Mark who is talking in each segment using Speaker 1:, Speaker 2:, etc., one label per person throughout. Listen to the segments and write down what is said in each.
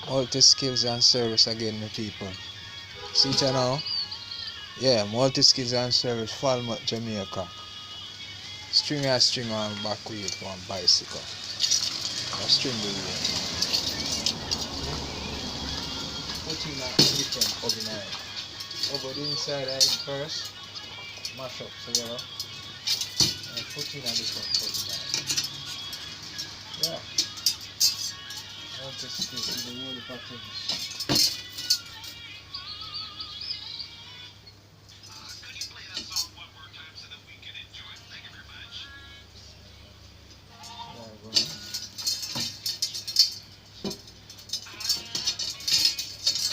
Speaker 1: Multi skills and service again, my people. See it now? Yeah, multi skills and service, Falmouth, Jamaica. String on back wheel for a bicycle. A string the wheel. Put in a different oven. Over the inside I first, mash up together, and put in a different oven. Yeah, multi skills with the whole patterns. Yeah, go on.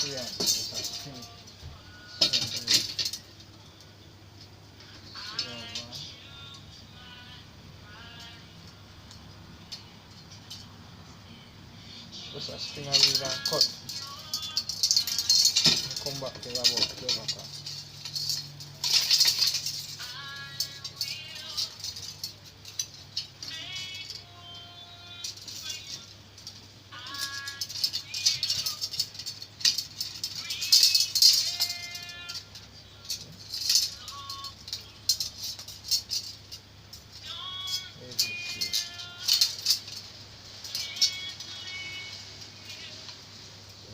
Speaker 1: Yeah, just a string. Just a string of wheel and cut. And come back to about 12 o'clock.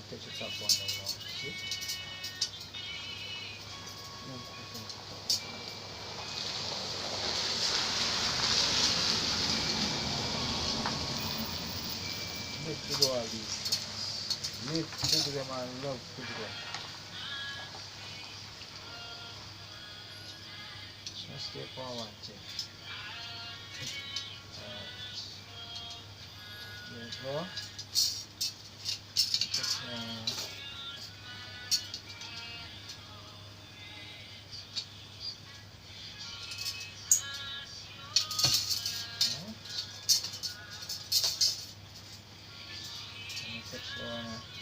Speaker 1: Take the top one down now. See? Make to do all these things. Live to them and love to them. Just stay for one thing. There you go. Just, Next one.